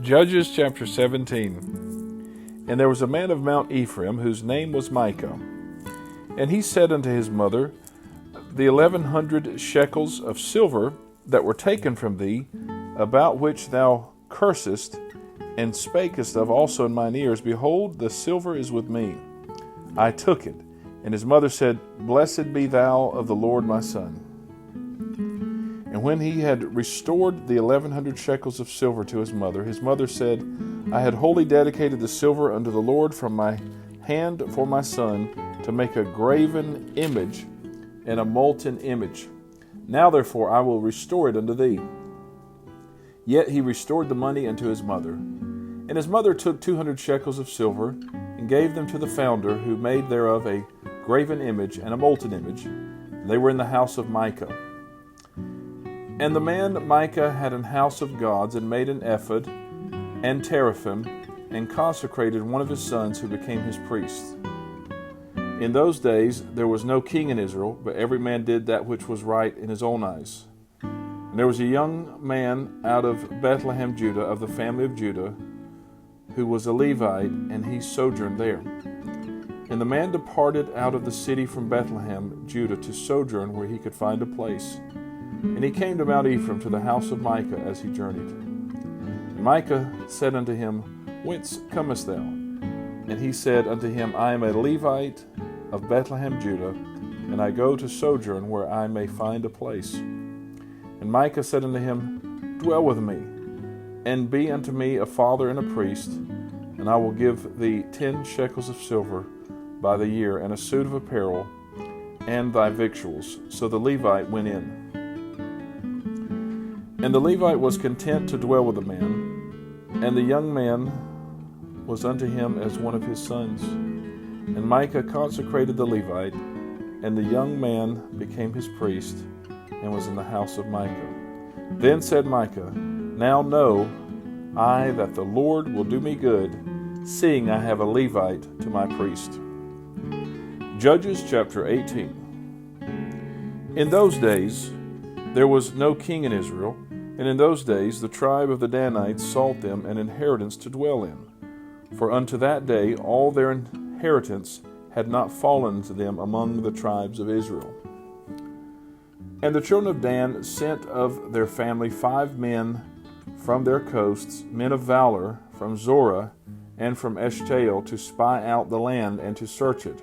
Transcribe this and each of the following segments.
Judges chapter 17. And there was a man of Mount Ephraim, whose name was Micah. And he said unto his mother, The 1100 shekels of silver that were taken from thee, about which thou cursest, and spakest of also in mine ears, behold, the silver is with me. I took it. And his mother said, Blessed be thou of the Lord my son. And when he had restored the 1100 shekels of silver to his mother said, I had wholly dedicated the silver unto the Lord from my hand for my son, to make a graven image and a molten image. Now therefore I will restore it unto thee. Yet he restored the money unto his mother. And his mother took 200 shekels of silver, and gave them to the founder, who made thereof a graven image and a molten image. And they were in the house of Micah. And the man Micah had an house of gods, and made an ephod and teraphim, and consecrated one of his sons, who became his priest. In those days there was no king in Israel, but every man did that which was right in his own eyes. And there was a young man out of Bethlehem, Judah, of the family of Judah, who was a Levite, and he sojourned there. And the man departed out of the city from Bethlehem, Judah, to sojourn where he could find a place. And he came to Mount Ephraim, to the house of Micah, as he journeyed. And Micah said unto him, Whence comest thou? And he said unto him, I am a Levite of Bethlehem, Judah, and I go to sojourn where I may find a place. And Micah said unto him, Dwell with me, and be unto me a father and a priest, and I will give thee 10 shekels of silver by the year, and a suit of apparel, and thy victuals. So the Levite went in. And the Levite was content to dwell with the man, and the young man was unto him as one of his sons. And Micah consecrated the Levite, and the young man became his priest, and was in the house of Micah. Then said Micah, Now know I that the Lord will do me good, seeing I have a Levite to my priest. Judges chapter 18. In those days there was no king in Israel, and in those days the tribe of the Danites sought them an inheritance to dwell in. For unto that day all their inheritance had not fallen to them among the tribes of Israel. And the children of Dan sent of their family 5 men from their coasts, men of valor, from Zorah and from Eshtaol, to spy out the land and to search it.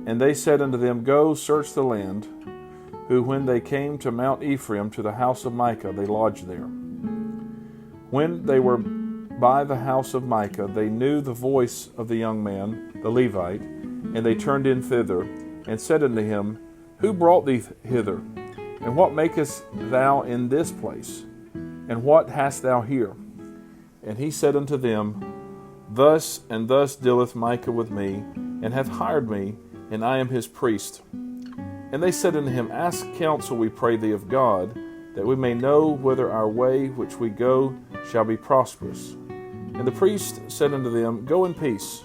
And they said unto them, Go, search the land. Who, when they came to Mount Ephraim, to the house of Micah, they lodged there. When they were by the house of Micah, they knew the voice of the young man, the Levite, and they turned in thither, and said unto him, Who brought thee hither? And what makest thou in this place? And what hast thou here? And he said unto them, Thus and thus dealeth Micah with me, and hath hired me, and I am his priest. And they said unto him, Ask counsel, we pray thee, of God, that we may know whether our way which we go shall be prosperous. And the priest said unto them, Go in peace,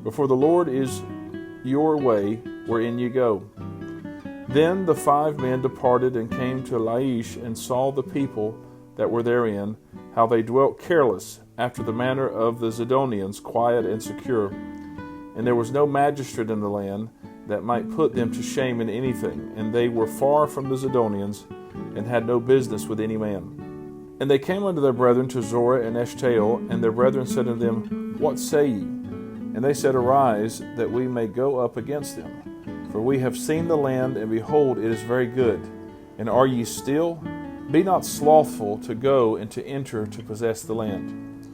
before the Lord is your way wherein ye go. Then the 5 men departed and came to Laish, and saw the people that were therein, how they dwelt careless, after the manner of the Zidonians, quiet and secure. And there was no magistrate in the land that might put them to shame in anything, and they were far from the Zidonians, and had no business with any man. And they came unto their brethren to Zorah and Eshtaol, and their brethren said unto them, What say ye? And they said, Arise, that we may go up against them. For we have seen the land, and behold, it is very good. And are ye still? Be not slothful to go and to enter to possess the land.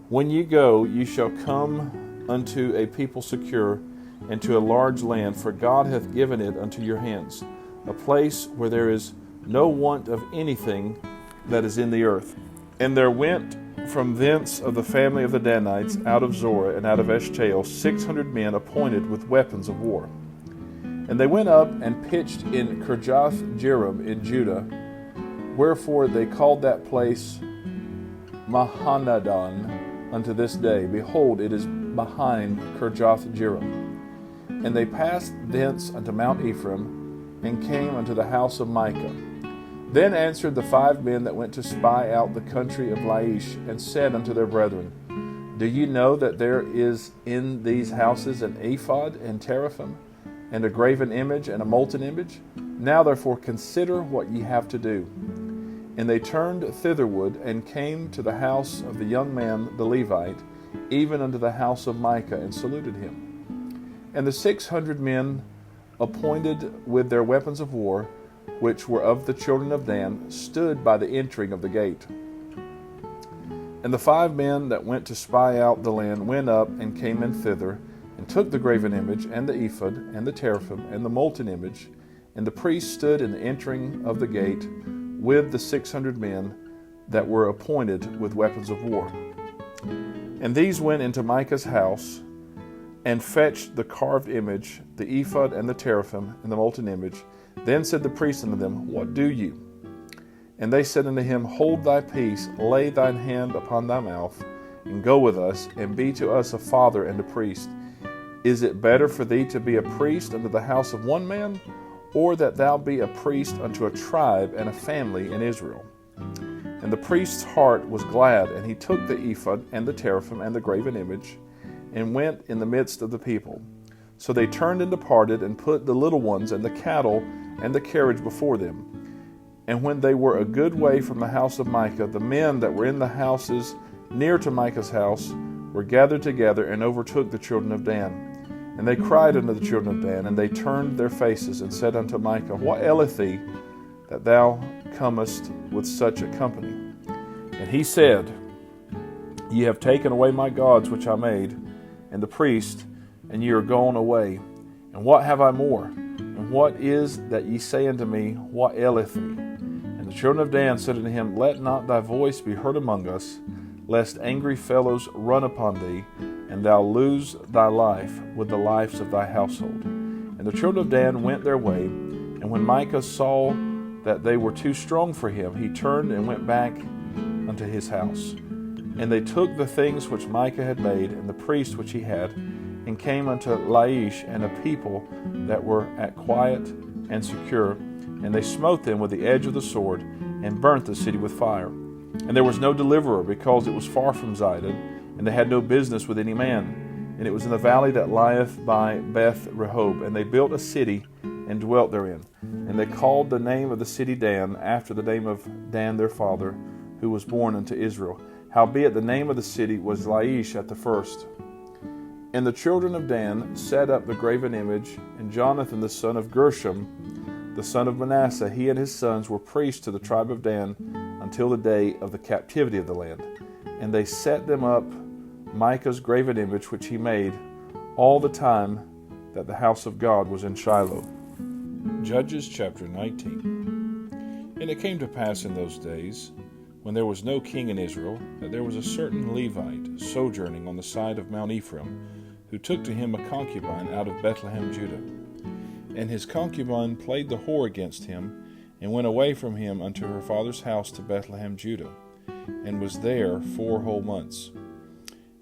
When ye go, ye shall come unto a people secure, and to a large land, for God hath given it unto your hands, a place where there is no want of anything that is in the earth. And there went from thence of the family of the Danites, out of Zorah and out of Eshtaol, 600 men appointed with weapons of war. And they went up and pitched in Kirjath-jearim in Judah, wherefore they called that place Mahanadon unto this day. Behold, it is behind Kirjath-jearim. And they passed thence unto Mount Ephraim, and came unto the house of Micah. Then answered the 5 men that went to spy out the country of Laish, and said unto their brethren, Do ye know that there is in these houses an ephod and teraphim, and a graven image and a molten image? Now therefore consider what ye have to do. And they turned thitherward, and came to the house of the young man the Levite, even unto the house of Micah, and saluted him. And the 600 men appointed with their weapons of war, which were of the children of Dan, stood by the entering of the gate. And the 5 men that went to spy out the land went up and came in thither, and took the graven image, and the ephod, and the teraphim, and the molten image. And the priest stood in the entering of the gate with the 600 men that were appointed with weapons of war. And these went into Micah's house, and fetched the carved image, the ephod, and the teraphim, and the molten image. Then said the priest unto them, What do you? And they said unto him, Hold thy peace, lay thine hand upon thy mouth, and go with us, and be to us a father and a priest. Is it better for thee to be a priest unto the house of one man, or that thou be a priest unto a tribe and a family in Israel? And the priest's heart was glad, and he took the ephod, and the teraphim, and the graven image, and went in the midst of the people. So they turned and departed, and put the little ones and the cattle and the carriage before them. And when they were a good way from the house of Micah, the men that were in the houses near to Micah's house were gathered together, and overtook the children of Dan. And they cried unto the children of Dan, and they turned their faces, and said unto Micah, What aileth thee, that thou comest with such a company? And he said, Ye have taken away my gods which I made, and the priest, and ye are gone away. And what have I more? And what is that ye say unto me, What aileth thee? And the children of Dan said unto him, Let not thy voice be heard among us, lest angry fellows run upon thee, and thou lose thy life with the lives of thy household. And the children of Dan went their way, and when Micah saw that they were too strong for him, he turned and went back unto his house. And they took the things which Micah had made, and the priest which he had, and came unto Laish and a people that were at quiet and secure, and they smote them with the edge of the sword, and burnt the city with fire. And there was no deliverer, because it was far from Zidon, and they had no business with any man. And it was in the valley that lieth by Beth Rehob, and they built a city, and dwelt therein. And they called the name of the city Dan, after the name of Dan their father, who was born unto Israel. Howbeit the name of the city was Laish at the first. And the children of Dan set up the graven image, and Jonathan the son of Gershom, the son of Manasseh, he and his sons were priests to the tribe of Dan until the day of the captivity of the land. And they set them up Micah's graven image which he made all the time that the house of God was in Shiloh. Judges chapter 19. And it came to pass in those days, when there was no king in Israel, that there was a certain Levite sojourning on the side of Mount Ephraim, who took to him a concubine out of Bethlehem, Judah. And his concubine played the whore against him, and went away from him unto her father's house to Bethlehem, Judah, and was there 4 whole months.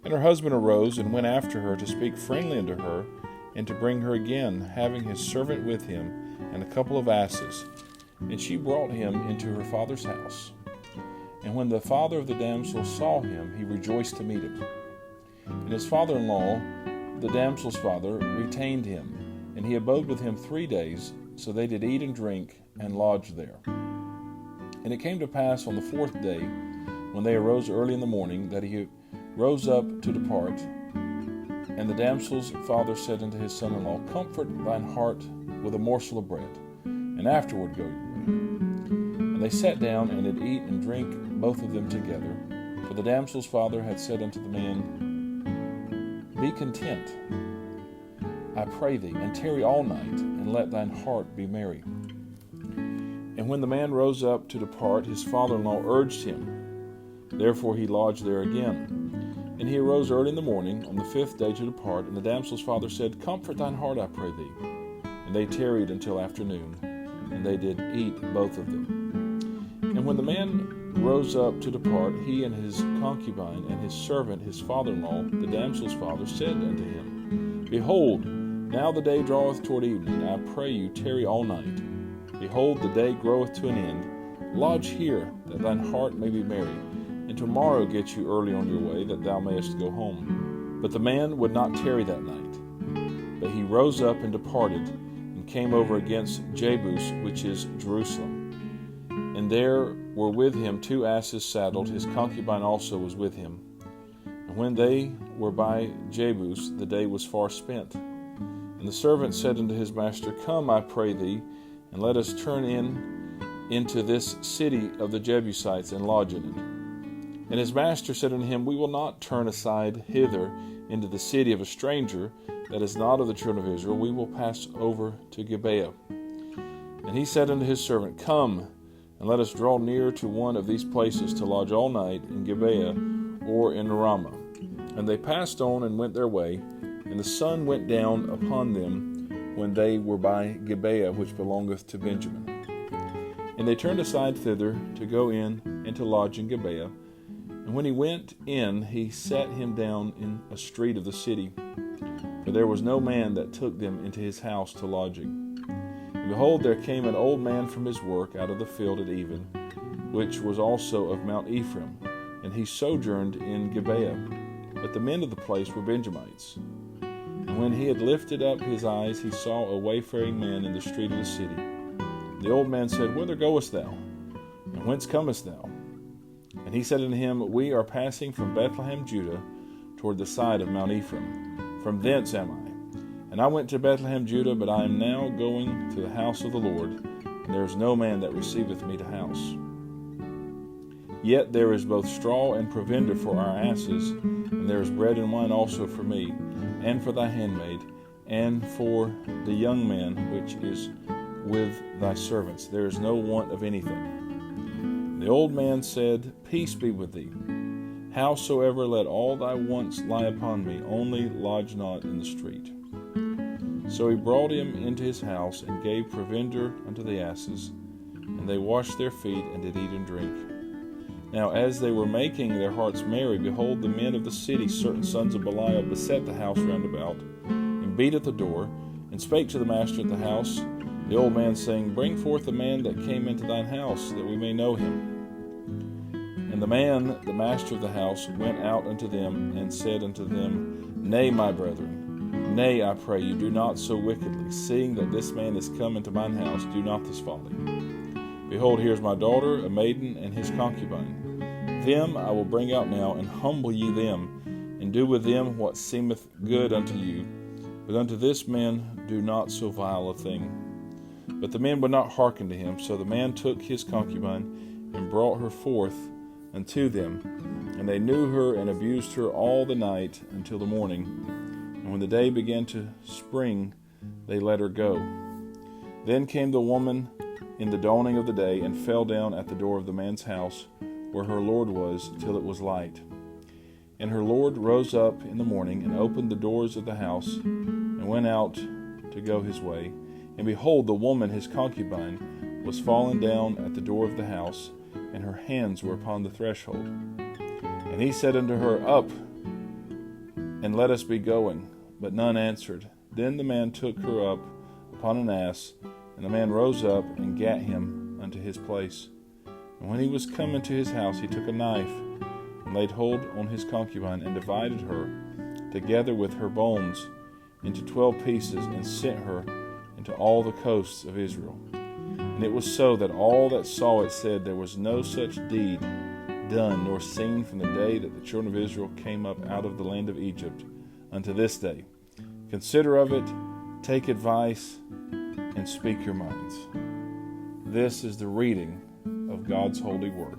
And her husband arose, and went after her to speak friendly unto her, and to bring her again, having his servant with him, and a couple of asses. And she brought him into her father's house. And when the father of the damsel saw him, he rejoiced to meet him. And his father-in-law, the damsel's father, retained him, and he abode with him 3 days. So they did eat and drink, and lodged there. And it came to pass on the 4th day, when they arose early in the morning, that he rose up to depart. And the damsel's father said unto his son-in-law, Comfort thine heart with a morsel of bread, and afterward go your way. And they sat down, and did eat and drink both of them together. For the damsel's father had said unto the man, Be content, I pray thee, and tarry all night, and let thine heart be merry. And when the man rose up to depart, his father-in-law urged him. Therefore he lodged there again. And he arose early in the morning, on the 5th day to depart. And the damsel's father said, Comfort thine heart, I pray thee. And they tarried until afternoon, and they did eat both of them. And when the man rose up to depart, he and his concubine and his servant, his father-in-law, the damsel's father, said unto him, Behold, now the day draweth toward evening. I pray you, tarry all night. Behold, the day groweth to an end. Lodge here, that thine heart may be merry, and tomorrow get you early on your way, that thou mayest go home. But the man would not tarry that night. But he rose up and departed, and came over against Jebus, which is Jerusalem. And there were with him 2 asses saddled, his concubine also was with him. And when they were by Jebus, the day was far spent. And the servant said unto his master, Come, I pray thee, and let us turn into this city of the Jebusites, and lodge in it. And his master said unto him, We will not turn aside hither into the city of a stranger that is not of the children of Israel. We will pass over to Gibeah. And he said unto his servant, Come, and let us draw near to one of these places to lodge all night in Gibeah or in Ramah. And they passed on and went their way, and the sun went down upon them when they were by Gibeah, which belongeth to Benjamin. And they turned aside thither to go in and to lodge in Gibeah. And when he went in, he sat him down in a street of the city, for there was no man that took them into his house to lodging. And behold, there came an old man from his work out of the field at even, which was also of Mount Ephraim, and he sojourned in Gibeah. But the men of the place were Benjamites. And when he had lifted up his eyes, he saw a wayfaring man in the street of the city. The old man said, Whither goest thou? And whence comest thou? And he said unto him, We are passing from Bethlehem, Judah, toward the side of Mount Ephraim. From thence am I. And I went to Bethlehem, Judah, but I am now going to the house of the Lord, and there is no man that receiveth me to house. Yet there is both straw and provender for our asses, and there is bread and wine also for me, and for thy handmaid, and for the young man which is with thy servants. There is no want of anything. The old man said, Peace be with thee. Howsoever, let all thy wants lie upon me, only lodge not in the street. So he brought him into his house, and gave provender unto the asses, and they washed their feet, and did eat and drink. Now as they were making their hearts merry, behold, the men of the city, certain sons of Belial, beset the house round about, and beat at the door, and spake to the master of the house, the old man, saying, Bring forth the man that came into thine house, that we may know him. And the man, the master of the house, went out unto them, and said unto them, Nay, my brethren, nay, I pray you, do not so wickedly. Seeing that this man is come into mine house, do not this folly. Behold, here is my daughter, a maiden, and his concubine. Them I will bring out now, and humble ye them, and do with them what seemeth good unto you. But unto this man do not so vile a thing. But the men would not hearken to him. So the man took his concubine, and brought her forth unto them. And they knew her, and abused her all the night until the morning. And when the day began to spring, they let her go. Then came the woman in the dawning of the day, and fell down at the door of the man's house, where her lord was, till it was light. And her lord rose up in the morning, and opened the doors of the house, and went out to go his way. And behold, the woman, his concubine, was fallen down at the door of the house, and her hands were upon the threshold. And he said unto her, Up, and let us be going. But none answered. Then the man took her up upon an ass, and the man rose up, and gat him unto his place. And when he was come into his house, he took a knife, and laid hold on his concubine, and divided her, together with her bones, into 12 pieces, and sent her into all the coasts of Israel. And it was so that all that saw it said, There was no such deed done nor seen from the day that the children of Israel came up out of the land of Egypt unto this day. Consider of it, take advice, and speak your minds. This is the reading of God's holy word.